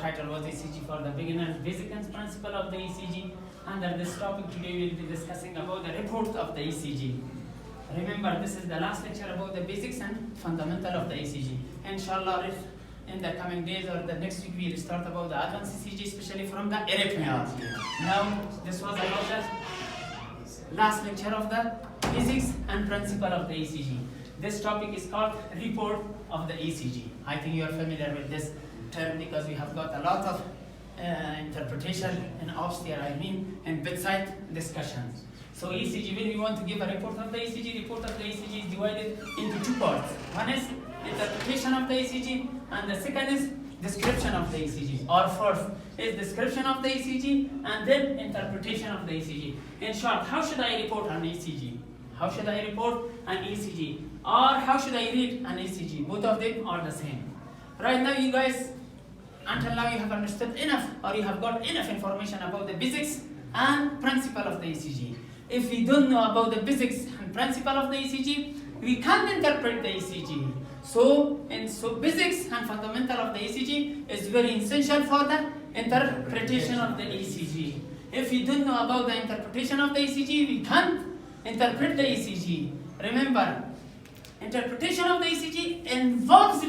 title was ECG for the beginners, basic and principle of the ECG. Under this topic today we will be discussing about the report of the ECG. Remember, this is the last lecture about the basics and fundamental of the ECG. Inshallah, if in the coming days or the next week we will start about the advanced ECG, especially from the arrhythmia. Now, this was about the last lecture of the basics and principle of the ECG. This topic is called report of the ECG. I think you are familiar with this term because we have got a lot of interpretation in obstetrics, I mean, in bedside discussions. So ECG, when we want to give a report of the ECG, report of the ECG is divided into two parts. One is interpretation of the ECG, and the second is description of the ECG. Or first is description of the ECG, and then interpretation of the ECG. In short, how should I report an ECG? How should I report an ECG? Or how should I read an ECG? Both of them are the same. Right now, you guys, until now you have understood enough, or you have got enough information about the basics and principle of the ECG. If we don't know about the basics and principle of the ECG, we can't interpret the ECG. So basics and fundamental of the ECG is very essential for the interpretation of the ECG. If we don't know about the interpretation of the ECG, we can't interpret the ECG. Remember, interpretation of the ECG involves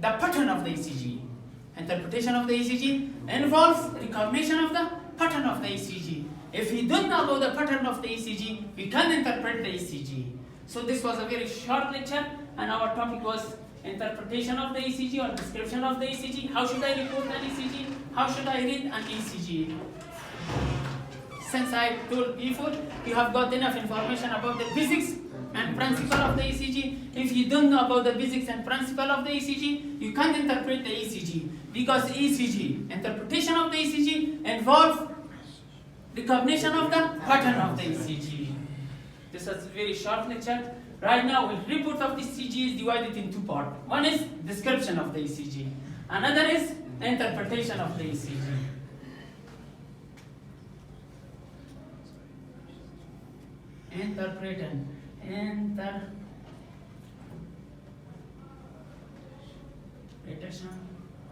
the pattern of the ECG. Interpretation of the ECG involves recognition of the pattern of the ECG. If we don't know about the pattern of the ECG, we can't interpret the ECG. So this was a very short lecture, and our topic was interpretation of the ECG or description of the ECG. How should I report an ECG? How should I read an ECG? Since I told before, you have got enough information about the basics and principle of the ECG. If you don't know about the basics and principle of the ECG, you can't interpret the ECG, because ECG, interpretation of the ECG involves recognition of the pattern of the ECG. This was a very short lecture. Right now, the report of the ECG is divided in two parts. One is description of the ECG. Another is interpretation of the ECG. Interpretation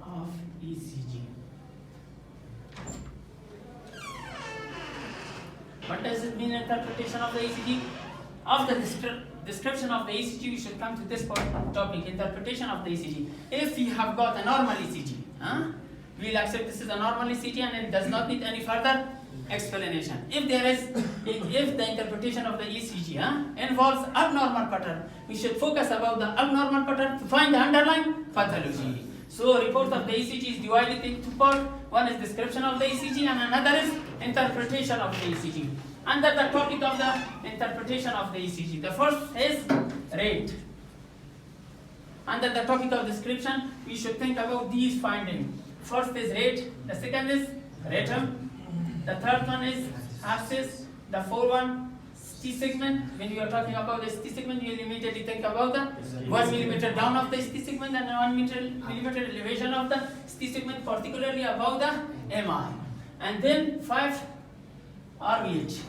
of ECG. What does it mean, interpretation of the ECG? After description of the ECG, we should come to this topic, interpretation of the ECG. If we have got a normal ECG, we will accept this is a normal ECG and it does not need any further explanation. If the interpretation of the ECG involves abnormal pattern, we should focus about the abnormal pattern to find the underlying pathology. So report of the ECG is divided into two parts. One is description of the ECG and another is interpretation of the ECG. Under the topic of the interpretation of the ECG, the first is rate. Under the topic of description, we should think about these findings. First is rate, the second is rhythm, the third one is abscess, the fourth one ST segment. When you are talking about the ST segment, you will immediately think about the 1 millimeter down of the ST segment and 1 millimeter elevation of the ST segment, particularly above the MI. And then 5 RVH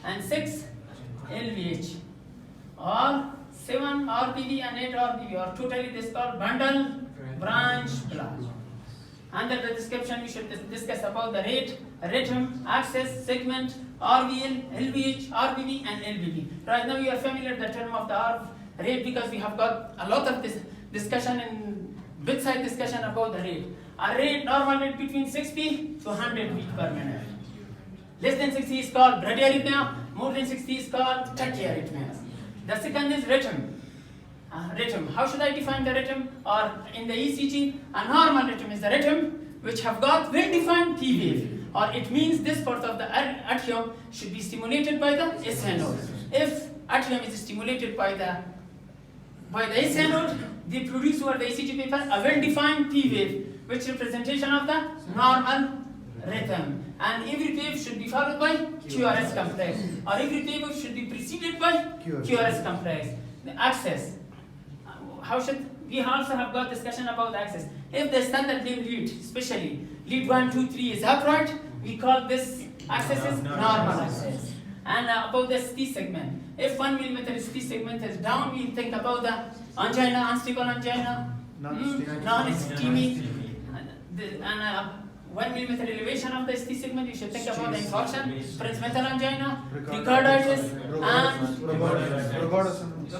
and 6 LVH, or 7 RPV and 8 RPV, or totally this called bundle branch block. Under the description, we should discuss about the rate, rhythm, access, segment, RVL, LVH, RPV, and LVP. Right now, you are familiar with the term of the rate because we have got a lot of this discussion and bedside discussion about the rate. A rate, normal rate between 60 to 100 beats per minute. Less than 60 is called bradyarrhythmia, more than 60 is called tachyarrhythmia. The second is rhythm. Rhythm. How should I define the rhythm? Or in the ECG, a normal rhythm is the rhythm which have got well-defined T wave. Or it means this part of the atrium should be stimulated by the S node. If atrium is stimulated by the S node, they produce over the ECG paper a well-defined T wave, which representation of the normal rhythm. And every wave should be followed by QRS complex, or every wave should be preceded by QRS complex. The access. How should we also have got discussion about the access? If the standard limb lead, especially lead 1, 2, 3 is upright, we call this access is normal access. And about the ST segment, if 1 millimeter ST segment is down, we think about the angina, unstable angina, non-ischemic, and 1 millimeter elevation of the ST segment, you should think about the infarction, transmetal angina, precarditis, and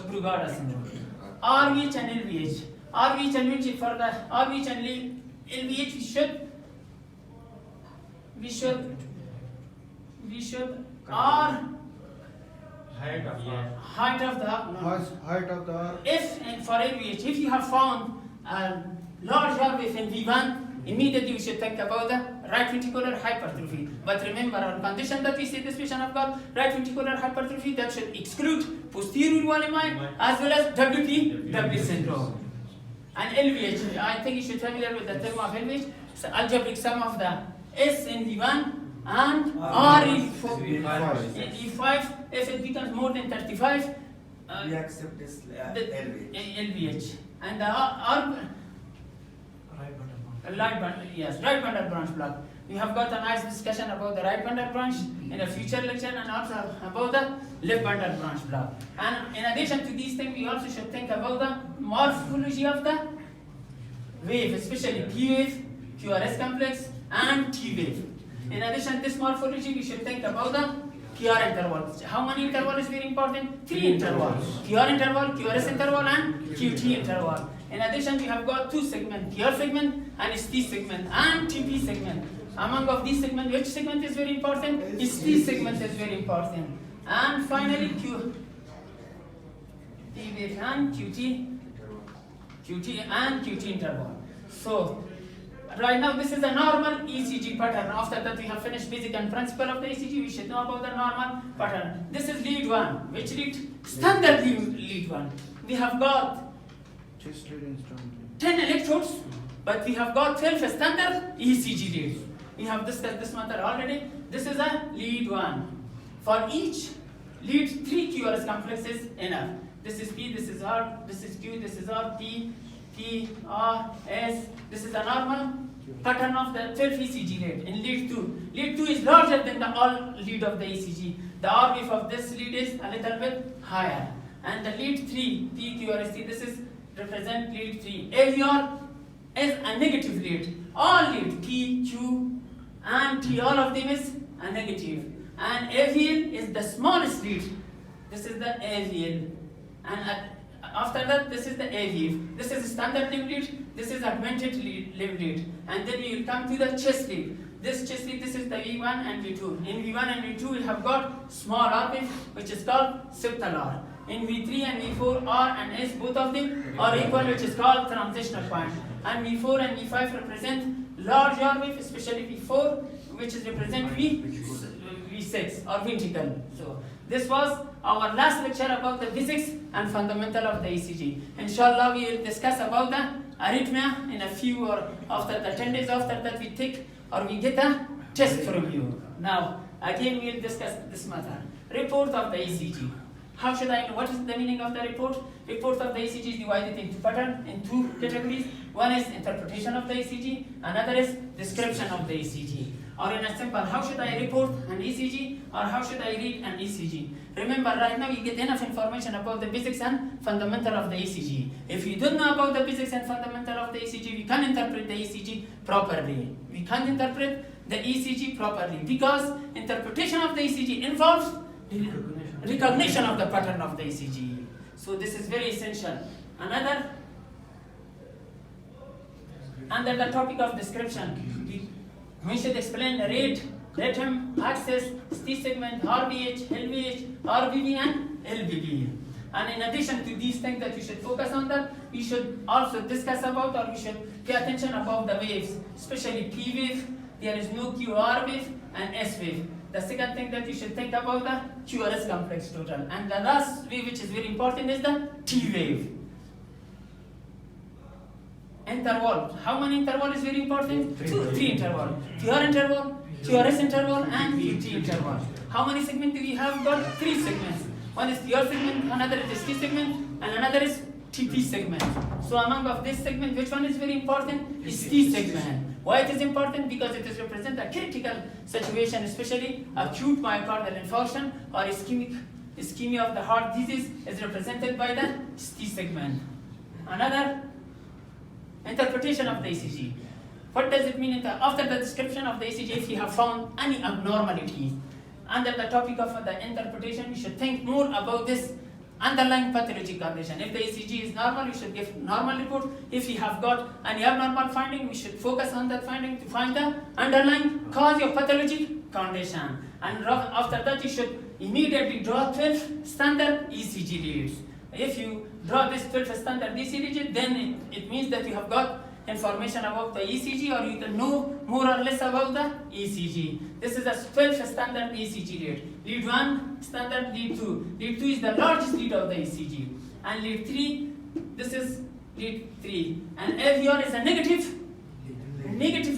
Brugada syndrome. RVH and LVH. RVH and LVH, for the RVH and LVH, we should height of the if, and for LVH, if you have found a large RVF in V1, immediately we should think about the right ventricular hypertrophy. But remember, our condition that we say this patient have got right ventricular hypertrophy, that should exclude posterior volume as well as WP syndrome. And LVH, I think you should be familiar with the term of LVH. It's the algebraic sum of the S in V1 and R in E5. If it becomes more than 35, we accept this LVH. And the right bundle branch block. We have got a nice discussion about the right bundle branch in a future lecture, and also about the left bundle branch block. And in addition to these things, we also should think about the morphology of the wave, especially P wave, QRS complex, and T wave. In addition to this morphology, we should think about the QR interval. How many intervals is very important? 3 intervals. QR interval, QRS interval, and QT interval. In addition, we have got 2 segments, QR segment and ST segment and TP segment. Among of these segments, which segment is very important? ST segment is very important. And finally, T wave and QT and QT interval. So, right now this is a normal ECG pattern. After that we have finished basic and principle of the ECG, we should know about the normal pattern. This is lead 1. Which lead? Standard lead 1. We have got 10 electrodes, but we have got 12 standard ECG leads. We have discussed this matter already. This is a lead 1. For each lead, 3 QRS complexes enough. This is P, this is R, this is Q, this is R, P, R, S. This is a normal pattern of the 12 ECG lead. In lead 2, lead 2 is larger than the all lead of the ECG. The R wave of this lead is a little bit higher. And the lead 3, P, Q, R, S, T, this is represent lead 3. AVR is a negative lead. All lead P, Q, and T, all of them is a negative. And AVL is the smallest lead. This is the AVL. And after that, this is the AVF. This is standard limb lead. This is augmented limb lead. And then we will come to the chest lead. This chest lead, this is the V1 and V2. In V1 and V2, we have got small R wave, which is called septal R. In V3 and V4, R and S, both of them are equal, which is called transitional point. And V4 and V5 represent large R wave, especially V4, which is represent V6 or ventricle. So this was our last lecture about the physics and fundamental of the ECG. Inshallah, we will discuss about the arrhythmia in a few, or after the 10 days after that we take or we get a test from you. Now, again we will discuss this matter. Report of the ECG. How should I know? What is the meaning of the report? Report of the ECG is divided into pattern in 2 categories. One is interpretation of the ECG, another is description of the ECG. Or in a simple, how should I report an ECG, or how should I read an ECG? Remember, right now you get enough information about the basics and fundamental of the ECG. If you don't know about the basics and fundamental of the ECG, we can't interpret the ECG properly. We can't interpret the ECG properly because interpretation of the ECG involves recognition of the pattern of the ECG. So this is very essential. Under the topic of description, we should explain the rate, rhythm, axis, ST segment, RVH, LVH, RVB, and LVB. And in addition to these things that you should focus on that, we should also discuss about, or we should pay attention about the waves, especially P wave. There is no QR wave and S wave. The second thing that you should think about the QRS complex total. And the last wave, which is very important, is the T wave. Interval. How many interval is very important? 3 interval. QR interval, QRS interval, and QT interval. How many segments do we have got? 3 segments. One is QR segment, another is ST segment, and another is TP segment. So among of this segment, which one is very important? ST segment. Why it is important? Because it is represent a critical situation, especially acute myocardial infarction or ischemia of the heart disease is represented by the ST segment. Another interpretation of the ECG. What does it mean? After the description of the ECG, if you have found any abnormality under the topic of the interpretation, you should think more about this underlying pathologic condition. If the ECG is normal, you should give normal report. If you have got any abnormal finding, we should focus on that finding to find the underlying cause of pathologic condition. And after that, you should immediately draw 12 standard ECG reads. If you draw this 12 standard ECG read, then it means that you have got information about the ECG, or you can know more or less about the ECG. This is a 12 standard ECG read. Lead 1, standard lead 2. Lead 2 is the largest lead of the ECG. And lead 3, this is lead 3. And AVR is a negative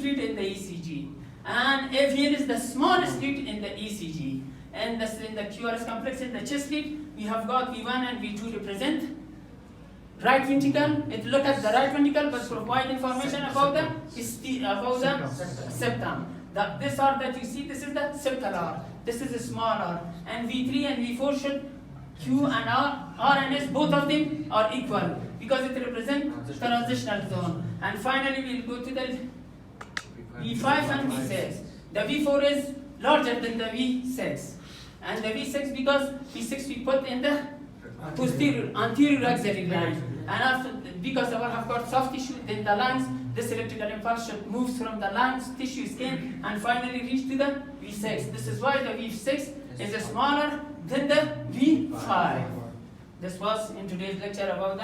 lead in the ECG. And AVN is the smallest lead in the ECG. And in the QRS complex, in the chest lead, we have got V1 and V2 represent right ventricle. It look at the right ventricle, but provide information about the septum. This R that you see, this is the septal R. This is a small r. And V3 and V4 should Q and R and S, both of them are equal because it represents transitional zone. And finally, we will go to the V5 and V6. The V4 is larger than the V6. And the V6 because V6 we put in the anterior auxiliary line. And after, because our have got soft tissue, then the lungs, this electrical impulse should move from the lungs, tissue, skin, and finally reach to the V6. This is why the V6 is smaller than the V5. This was in today's lecture about the